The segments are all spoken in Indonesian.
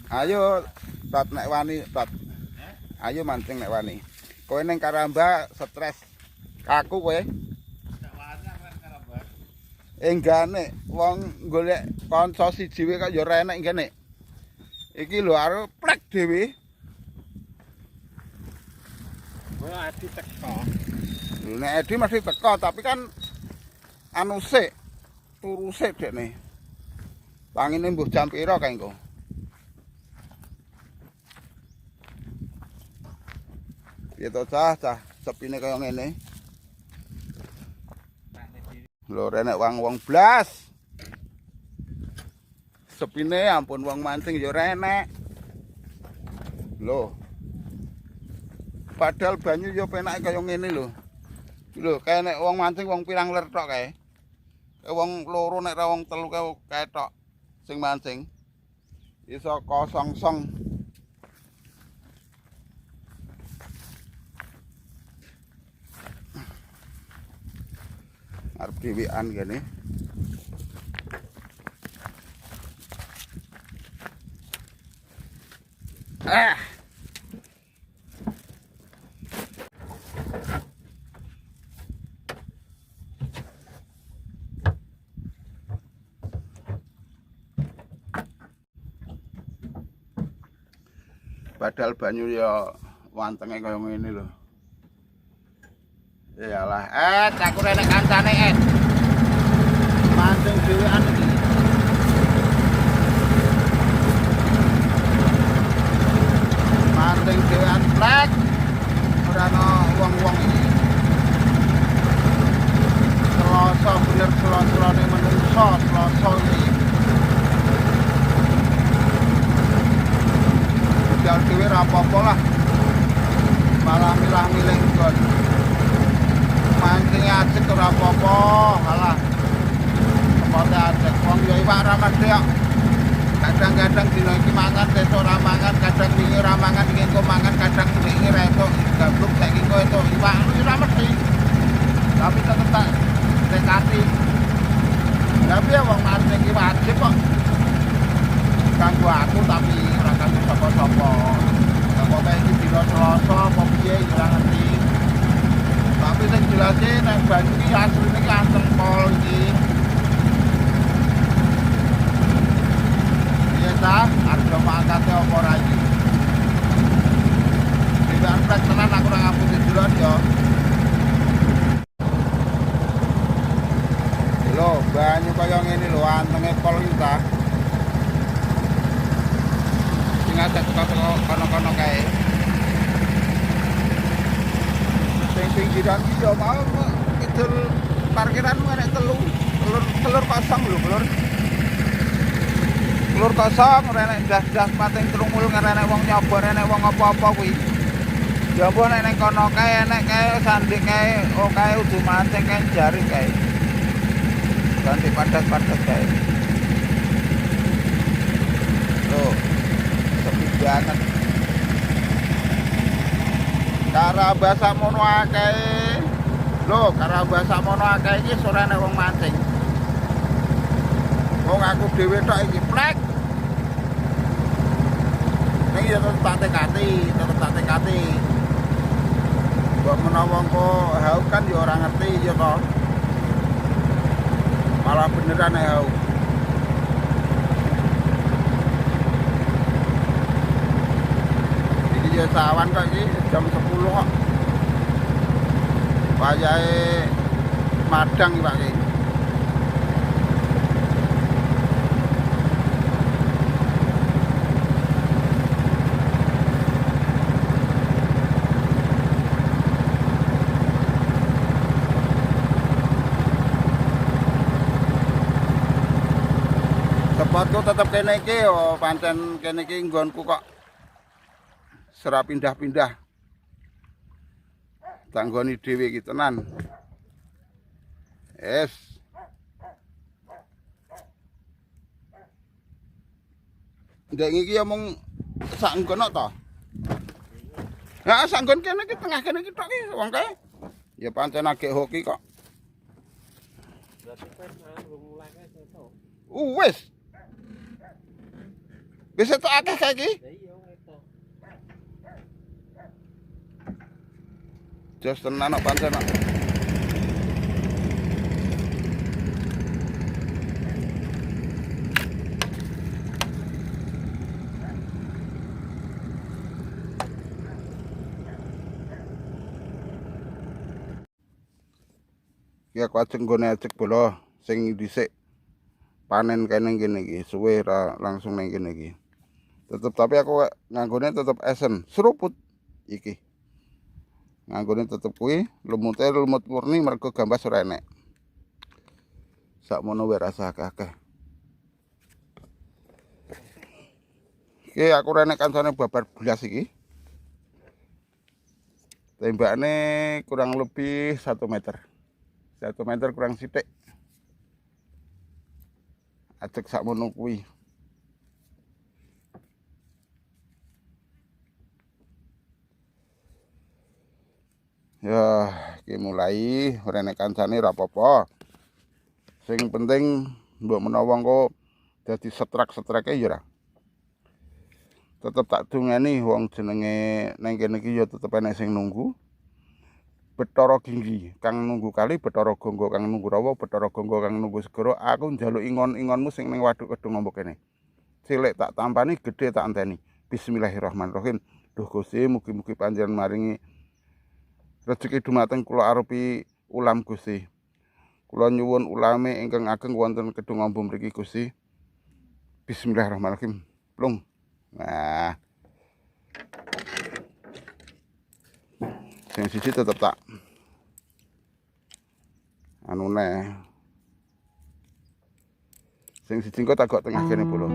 Ayo tot nek wani tot. Ayo mancing nek wani. Kowe ning Karamba stres kaku kowe. Enggane wong golek kanca siji wae kok ya ora enek ngene. Iki lho arep plek dhewe. Kowe adi teko. Nek Edi masih teko tapi kan anu sik turu sik dekne. Pangine mbuh jam pira kae engko? Ya to cah sepine kaya ngene. Lho renek wong blas. Sepine ampun wong mancing ya renek. Lho. Padahal banyu ya penak kaya ngene lho. Lho kae nek wong mancing wong pirang ler tok kae. Wong loro nek ra wong telu kae tok sing mancing. Iso kosong-song. Arep dhewean kene. Padahal banyu ya wantenge kaya ngene lho. Iyalah, aku renek kancane mancing dhewean iki. Mancing dhewean plek. Ora ana wong-wong iki. Selasa bener selasa-selane menungso, selasa iki. Budal dhewe ra apa-apa lah. Malah milah-milih kon. Mancing ajek ora apa-apa, alah. Sepote ajek wong ya iwak ra mesti kok. Kadang-kadang dina iki mangan, besok ora mangan, kadang wingi ora mangan, iki engko mangan, kadang wingi ra entuk, gabluk saiki engko entuk iwak ora mesti. Tapi tetep tak dekati. Tapi ya wong mancing iki wajib kok. Kanggo aku tapi ora kanggo sapa-sapa. Pokoke iki dina Selasa apa piye ora ngerti. Tapi sing jelas e nek banyu iki asline iki anteng pol iki. Iya ta, harga mangkate apa ora iki. Tidak plek tenan aku ora ngapusi dulur ya. Lho, banyu kaya ngene lho antenge pol iki ta. Sing ajak kono-kono kae. Pinggiran iki yo mau kidul parkiranmu enek telur kosong lho, Lur. Telur kosong ora enek ndas-ndas pating trungul enek wong nyoba enek wong apa-apa kuwi. Ya apa nek ning kono kae enek kae sanding kae, oh kae udu mancing kae jaring kae. Ganti padat-padat kae. Loh. Sepi banget. Karamba sakmono akeh. Lho, karamba sakmono akeh iki ora nek wong mancing. Wong aku dhewe tok iki plek. Ning ya tetep tak tekati. Mbok menawa engko hauk kan ya ora ngerti ya to. Malah beneran nek hauk. Ya sawan kok iki jam 10 kok. Wayahe madang iki Pak iki. Spotku tetep kene iki yo, pancen kene iki nggonku kok. Serap pindah-pindah. Tak nggoni dhewe iki tenan. Es. Ndek iki ya mung sak nggon to. Ya sak nggon kene iki tengah kene iki tok iki wong kae. Ya pancen agek hoki kok. Wis. Wis etok akeh kae iki. Lah iya itu. Jos tenan kok pancen kok. Iki aku ajeng nggone ajek bola sing dhisik panen kene kene iki, suwe ra langsung ning kene iki. Tapi aku nganggone tetep esen, seruput iki. Nganggone tetep kuwi, lumut murni mergo gambas ora enek. Sakmono wae rasa akeh-akeh. Iki aku renek kancane babar belas iki. Tembakane kurang lebih 1 meter. 1 meter kurang sithik. Ajek sakmono kuwi. Ya, iki mulai ora enek kancane ora apa-apa. Sing penting mbok menawa engko dadi setrak-setrake ya ora. Tetep tak dungeni wong jenenge nang kene iki ya tetep enek sing nunggu. Bathara Ginggi kang nunggu kali, Bathara Gangga kang nunggu rawa, Bathara Gangga kang nunggu segara. Aku njaluk ingon-ingonmu sing ning waduk kedung ombok kene. Cilik tak tampani, gedhe tak enteni. Bismillahirrahmanirrahim. Duh Gusti, mugi-mugi panjenengan maringi rezeki dumateng kula arupi ulam Gusti. Kula nyuwun ulame ingkang ageng wonten kedung ombo mriki Gusti. Bismillahirrahmanirrahim. Plung. Nah. Sing siji tetep tak anune. Sing siji engko tak gok tengah kene bola.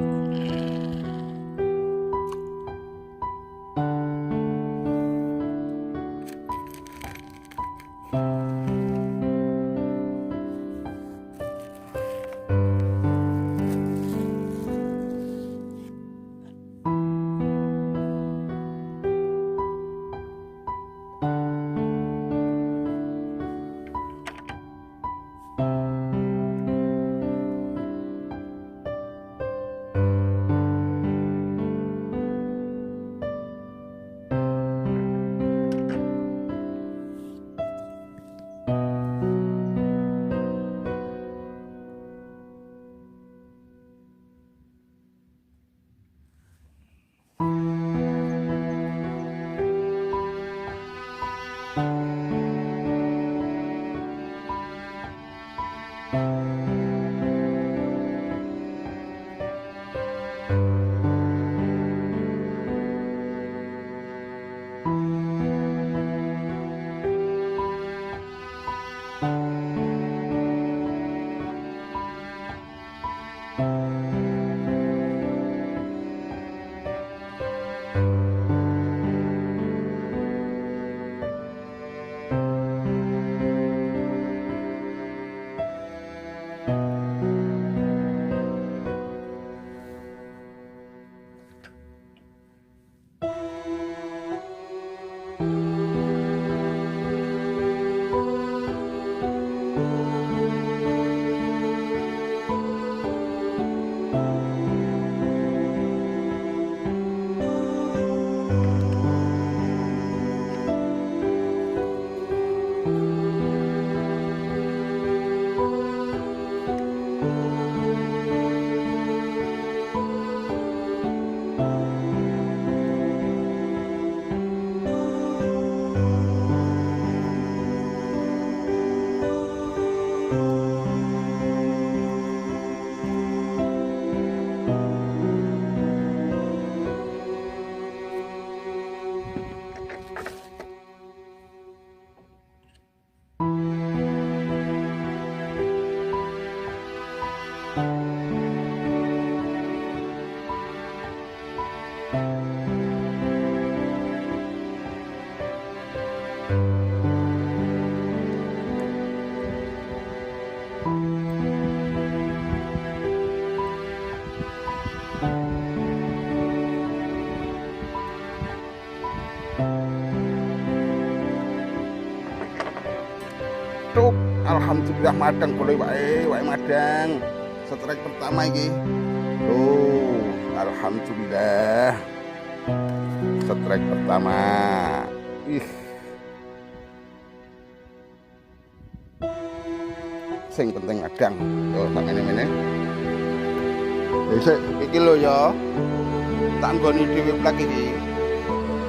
Cuk, alhamdulillah madang boleh wae madang. Strike pertama iki. Loh, Alhamdulillah. Strike pertama. Ih. Sing penting adang. Yo tak ngene-ngene. Wis iki lho ya. Tak nggoni dhewe plek iki.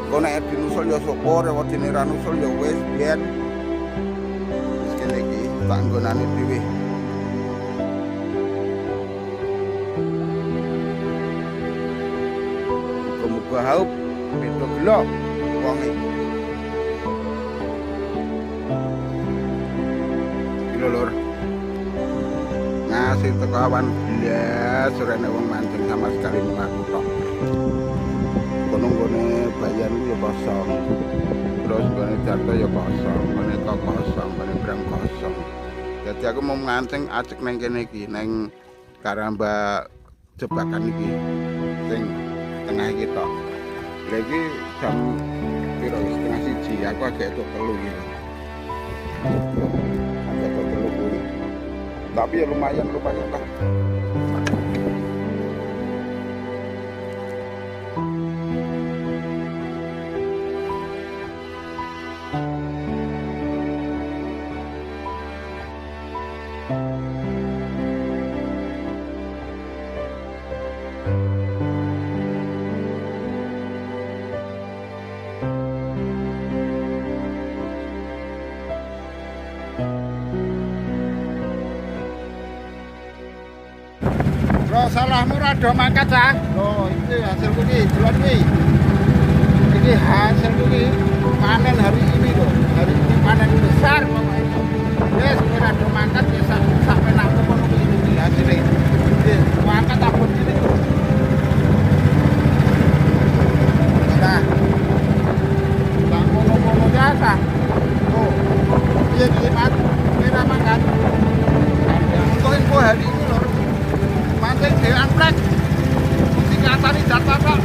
Kok nek dinusul ya syukur, wedine ra nusul ya wis biyen. Wis kene iki tak nggonane dhewe. Muga-muga haup beda gelo wonge. Iki lho, ngasih teko awan blas surene wong mancing sama sekali mengaku tok. Kono-kono bayan ya kosong. Terus gone jatuh ya kosong, gone kosong, gone brang kosong. Jadi aku mau mancing acek neng kene iki, neng Karamba jebakan iki. Sing tengah iki tok. Lha iki jam piro setengah siji, aku agak itu telu iki. Agak itu telu kuwi. Tapi ya lumayan lah. Bro, salahmu rada mangkat cah. Loh, iki hasilku iki, delok iki. Iki hasilku iki panen hari ini loh. Hari ini panen besar pokoknya. Wes rada mangkat ya sampai nak kono iki hasilnya. Wis mangkat abot ini tuh. Nah. Tak ngono-ngono biasa. Oh. Iya iki Mas, kira mangkat. Untuk info hari ini loh. Mancing dewan plek tingkatane jatah kok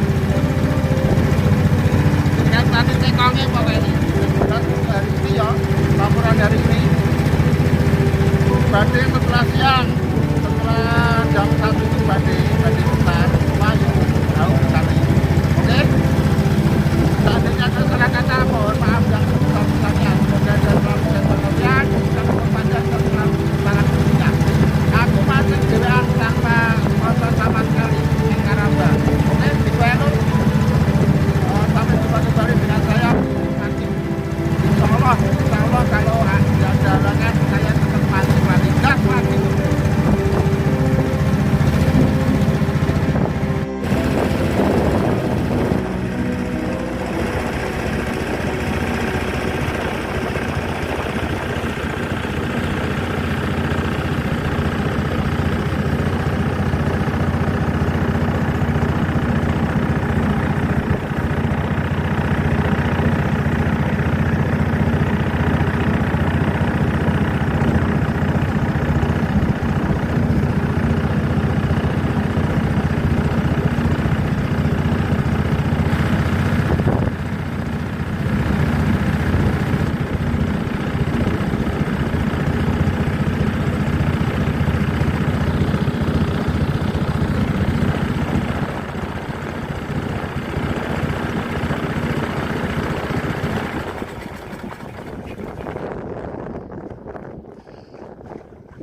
tingkatane cekonge pokoknya. Dan hari ini ya laporan hari ini badai setelah siang, setelah jam 1 itu badai besar mayu jauh besar. Oke, seandainya ada salah kata mohon maaf yang sebesar-besarnya. Semoga ada selalu pengertian dan memperpanjang selalu sangat berguna. Aku mancing dewan tanpa motor sama sekali di Karamba. Oke, dibayar sampai jumpa kembali dengan saya nanti. Insya Allah kalau ada halangan saya tetap mancing lagi, gas lagi.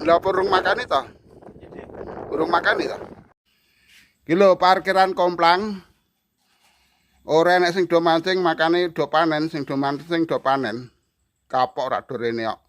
Lah urung makan itu? Urung makan itu? Kilo parkiran Komplang. Ora nek sing do mancing makane do panen, sing do mancing do panen. Kapok rak do rene kok.